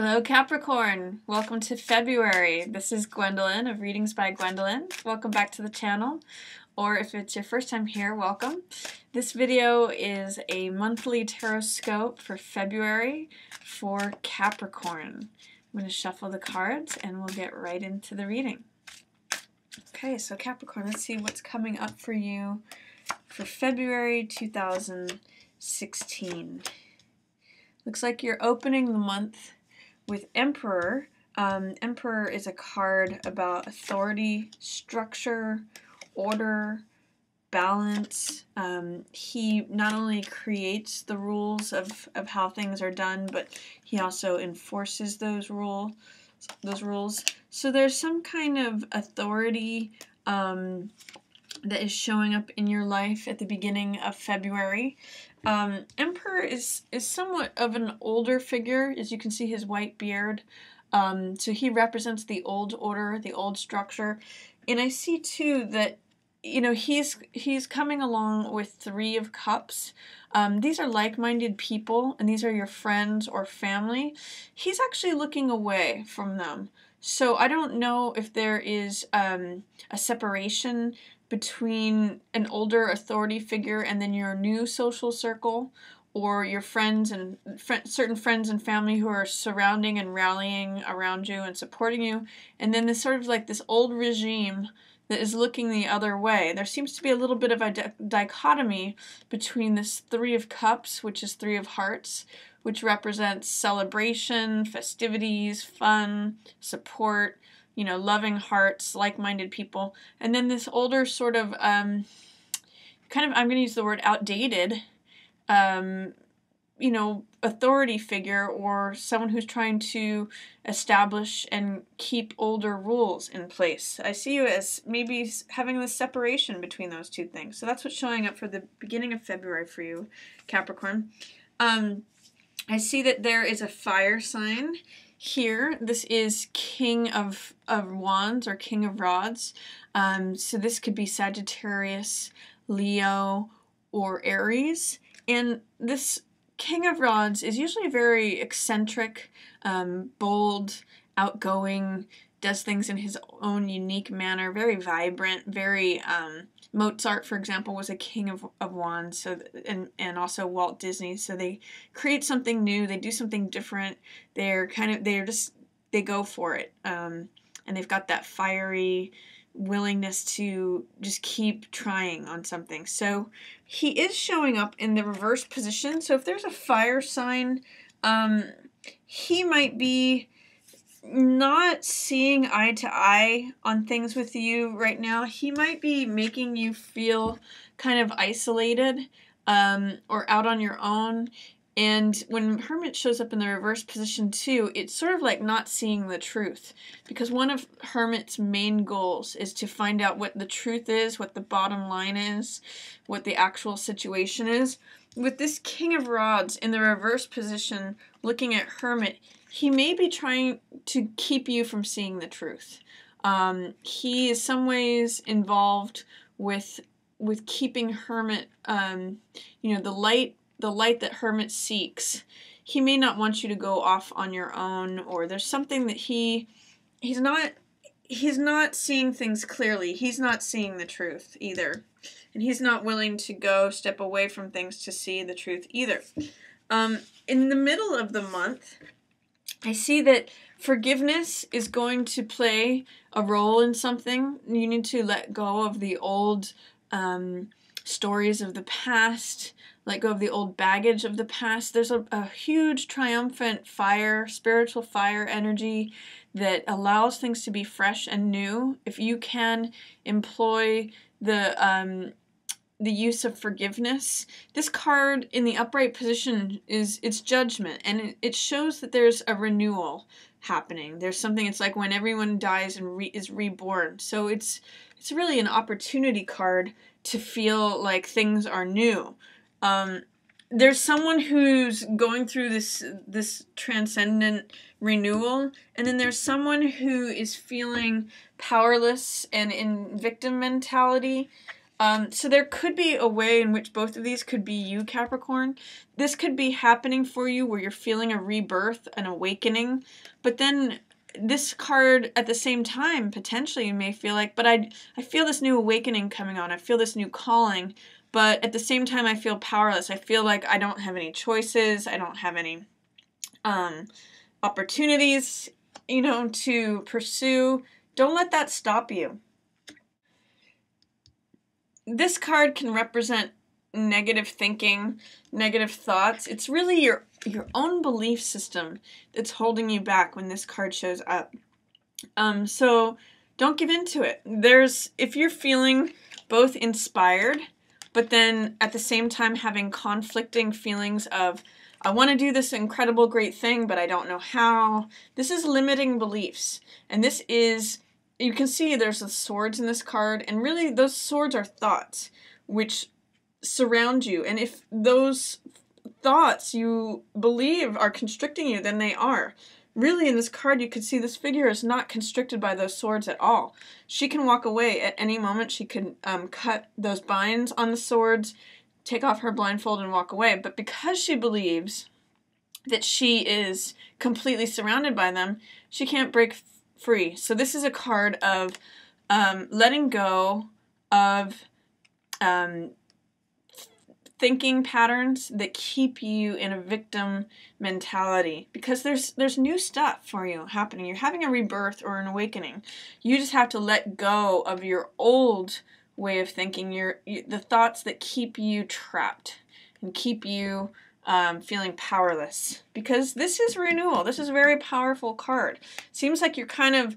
Hello Capricorn! Welcome to February. This is Gwendolyn of Readings by Gwendolyn. Welcome back to the channel, or if it's your first time here, welcome. This video is a monthly Tarotscope for February for Capricorn. I'm going to shuffle the cards and we'll get right into the reading. Okay, so Capricorn, let's see what's coming up for you for February 2016. Looks like you're opening the month with Emperor. Emperor is a card about authority, structure, order, balance. He not only creates the rules of how things are done, but he also enforces those rules. So there's some kind of authority that is showing up in your life at the beginning of February. Emperor is somewhat of an older figure, as you can see his white beard. So he represents the old order, the old structure. And I see too that, you know, he's coming along with Three of Cups. These are like-minded people, and these are your friends or family. He's actually looking away from them. So I don't know if there is a separation between an older authority figure and then your new social circle, or your friends and certain friends and family who are surrounding and rallying around you and supporting you, and then this sort of like this old regime that is looking the other way. There seems to be a little bit of a dichotomy between this Three of Cups, which is Three of Hearts, which represents celebration, festivities, fun, support, you know, loving hearts, like-minded people. And then this older sort of, I'm going to use the word outdated, you know, authority figure, or someone who's trying to establish and keep older rules in place. I see you as maybe having this separation between those two things. So that's what's showing up for the beginning of February for you, Capricorn. I see that there is a fire sign here. This is King of Wands or King of Rods. So this could be Sagittarius, Leo, or Aries. And this King of Rods is usually very eccentric, bold, outgoing, does things in his own unique manner, very vibrant, very, Mozart, for example, was a king of wands, so and also Walt Disney. So they create something new, they do something different. They go for it, and they've got that fiery willingness to just keep trying on something. So he is showing up in the reverse position. So if there's a fire sign, he might be not seeing eye to eye on things with you right now. He might be making you feel kind of isolated, or out on your own. And when Hermit shows up in the reverse position too, it's sort of like not seeing the truth. Because one of Hermit's main goals is to find out what the truth is, what the bottom line is, what the actual situation is. With this King of Rods in the reverse position looking at Hermit, he may be trying to keep you from seeing the truth. He is some ways involved with keeping Hermit, you know, the light that Hermit seeks. He may not want you to go off on your own, or there's something that he's not seeing things clearly. He's not seeing the truth either. And he's not willing to step away from things to see the truth either. In the middle of the month, I see that forgiveness is going to play a role in something. You need to let go of the old stories of the past, let go of the old baggage of the past. There's a huge triumphant fire, spiritual fire energy that allows things to be fresh and new. If you can employ the use of forgiveness. This card in the upright position it's judgment, and it shows that there's a renewal happening. There's something, it's like when everyone dies and is reborn. So it's really an opportunity card to feel like things are new. There's someone who's going through this transcendent renewal, and then there's someone who is feeling powerless and in victim mentality. So there could be a way in which both of these could be you, Capricorn. This could be happening for you where you're feeling a rebirth, an awakening, but then this card at the same time, potentially you may feel like, but I feel this new awakening coming on. I feel this new calling, but at the same time I feel powerless. I feel like I don't have any choices. I don't have any opportunities, you know, to pursue. Don't let that stop you. This card can represent negative thinking, negative thoughts. It's really your own belief system that's holding you back when this card shows up. So don't give in to it. If you're feeling both inspired, but then at the same time having conflicting feelings of, I want to do this incredible great thing, but I don't know how. This is limiting beliefs. And this is, you can see there's the swords in this card, and really those swords are thoughts which surround you. And if those thoughts you believe are constricting you, then they are. Really in this card you could see this figure is not constricted by those swords at all. She can walk away at any moment. She can cut those binds on the swords, take off her blindfold and walk away. But because she believes that she is completely surrounded by them, she can't break free. So this is a card of letting go of thinking patterns that keep you in a victim mentality, because there's new stuff for you happening. You're having a rebirth or an awakening. You just have to let go of your old way of thinking, the thoughts that keep you trapped and keep you feeling powerless, because this is renewal. This is a very powerful card. Seems like you're kind of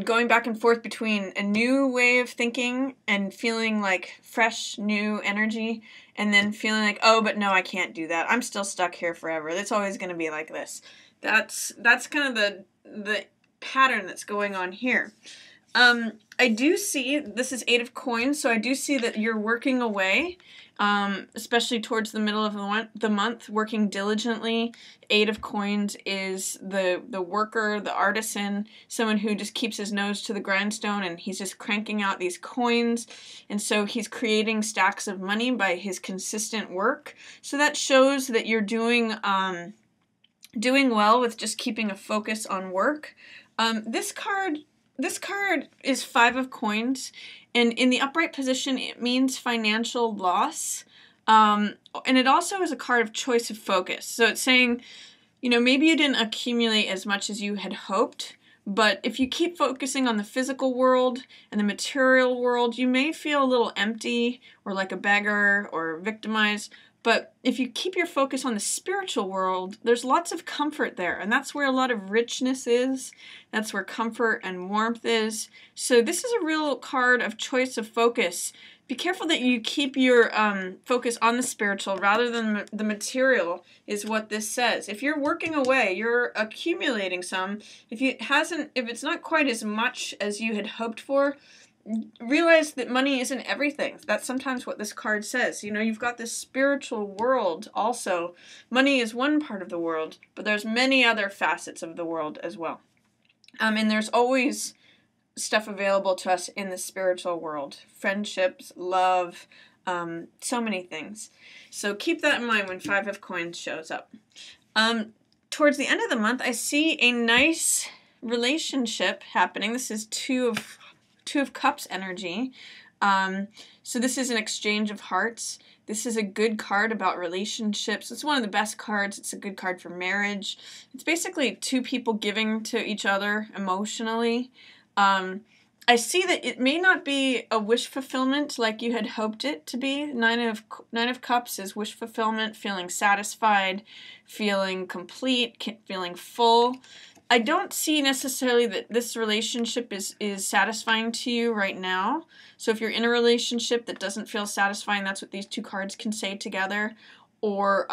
going back and forth between a new way of thinking and feeling like fresh, new energy, and then feeling like, oh, but no, I can't do that. I'm still stuck here forever. It's always going to be like this. That's kind of the pattern that's going on here. I do see, this is 8 of coins, so I do see that you're working away, especially towards the middle of the month, working diligently. 8 of coins is the worker, the artisan, someone who just keeps his nose to the grindstone and he's just cranking out these coins. And so he's creating stacks of money by his consistent work. So that shows that you're doing well with just keeping a focus on work. This card is 5 of coins, and in the upright position, it means financial loss. And it also is a card of choice of focus. So it's saying, you know, maybe you didn't accumulate as much as you had hoped, but if you keep focusing on the physical world and the material world, you may feel a little empty or like a beggar or victimized. But if you keep your focus on the spiritual world, there's lots of comfort there. And that's where a lot of richness is. That's where comfort and warmth is. So this is a real card of choice of focus. Be careful that you keep your focus on the spiritual rather than the material, is what this says. If you're working away, you're accumulating some. If it's not quite as much as you had hoped for, realize that money isn't everything. That's sometimes what this card says. You know, you've got this spiritual world also. Money is one part of the world, but there's many other facets of the world as well. And there's always stuff available to us in the spiritual world. Friendships, love, so many things. So keep that in mind when 5 of coins shows up. Towards the end of the month, I see a nice relationship happening. This is Two of Cups energy. So this is an exchange of hearts. This is a good card about relationships. It's one of the best cards. It's a good card for marriage. It's basically two people giving to each other emotionally. I see that it may not be a wish fulfillment like you had hoped it to be. Nine of Cups is wish fulfillment, feeling satisfied, feeling complete, feeling full. I don't see necessarily that this relationship is satisfying to you right now. So if you're in a relationship that doesn't feel satisfying, that's what these two cards can say together. Or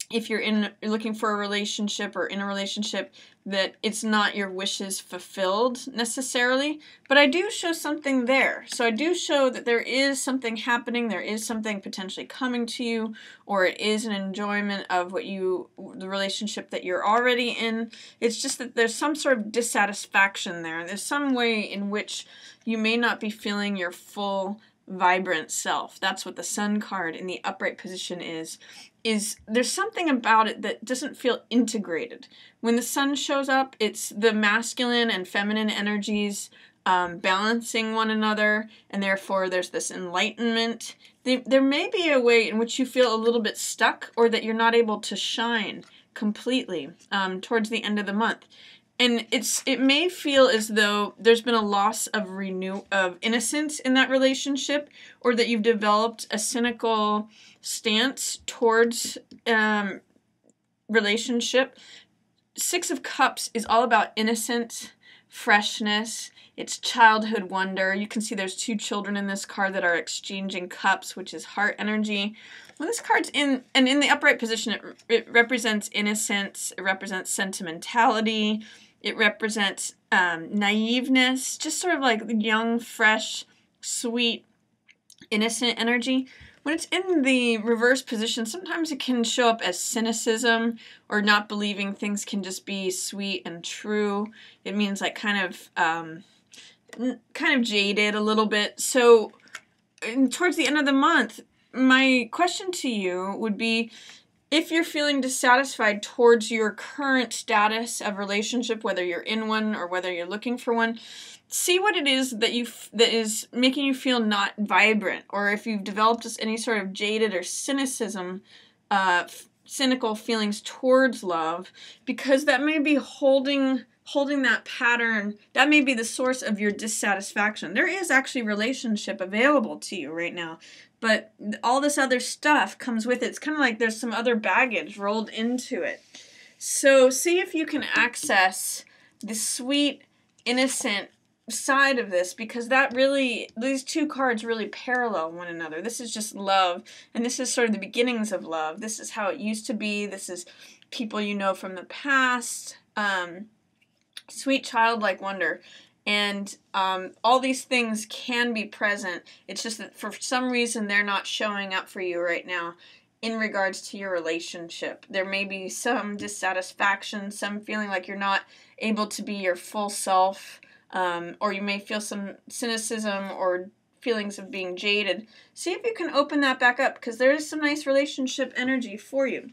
if you're looking for a relationship or in a relationship, that it's not your wishes fulfilled necessarily, but I do show something there. So I do show that there is something happening, there is something potentially coming to you, or it is an enjoyment of the relationship that you're already in. It's just that there's some sort of dissatisfaction there. There's some way in which you may not be feeling your full vibrant self. That's what the Sun card in the upright position is there's something about it that doesn't feel integrated. When the Sun shows up, it's the masculine and feminine energies balancing one another, and therefore there's this enlightenment. There may be a way in which you feel a little bit stuck, or that you're not able to shine completely towards the end of the month. And it may feel as though there's been a loss of innocence in that relationship, or that you've developed a cynical stance towards relationship. Six of Cups is all about innocence, freshness. It's childhood wonder. You can see there's two children in this card that are exchanging cups, which is heart energy. When this card's in the upright position, it represents innocence. It represents sentimentality. It represents naiveness, just sort of like young, fresh, sweet, innocent energy. When it's in the reverse position, sometimes it can show up as cynicism, or not believing things can just be sweet and true. It means like kind of jaded a little bit. So towards the end of the month, my question to you would be, if you're feeling dissatisfied towards your current status of relationship, whether you're in one or whether you're looking for one, see what it is that is making you feel not vibrant, or if you've developed just any sort of jaded or cynical feelings towards love, because that may be holding that pattern. That may be the source of your dissatisfaction. There is actually relationship available to you right now, but all this other stuff comes with it. It's kind of like there's some other baggage rolled into it. So see if you can access the sweet, innocent side of this, because these two cards really parallel one another. This is just love, and this is sort of the beginnings of love. This is how it used to be. This is people you know from the past. Sweet childlike wonder. And all these things can be present. It's just that for some reason they're not showing up for you right now in regards to your relationship. There may be some dissatisfaction, some feeling like you're not able to be your full self, or you may feel some cynicism or feelings of being jaded. See if you can open that back up, because there is some nice relationship energy for you.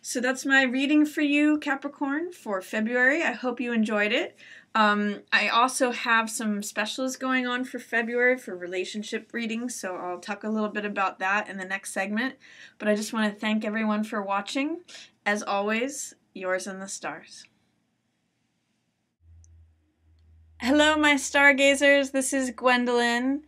So that's my reading for you, Capricorn, for February. I hope you enjoyed it. I also have some specials going on for February for relationship readings, so I'll talk a little bit about that in the next segment. But I just want to thank everyone for watching. As always, yours in the stars. Hello, my stargazers. This is Gwendolyn.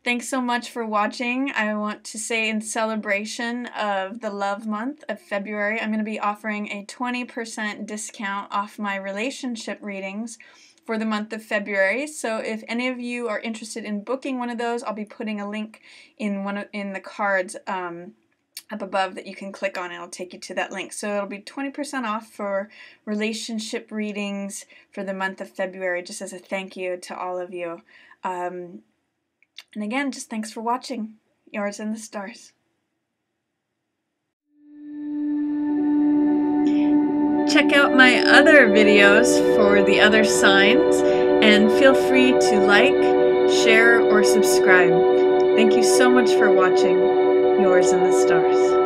Thanks so much for watching. I want to say, in celebration of the love month of February, I'm going to be offering a 20% discount off my relationship readings for the month of February. So if any of you are interested in booking one of those, I'll be putting a link in the cards up above that you can click on. It'll take you to that link. So it'll be 20% off for relationship readings for the month of February, just as a thank you to all of you. And again, just thanks for watching. Yours in the stars. Check out my other videos for the other signs, and feel free to like, share, or subscribe. Thank you so much for watching. Yours in the stars.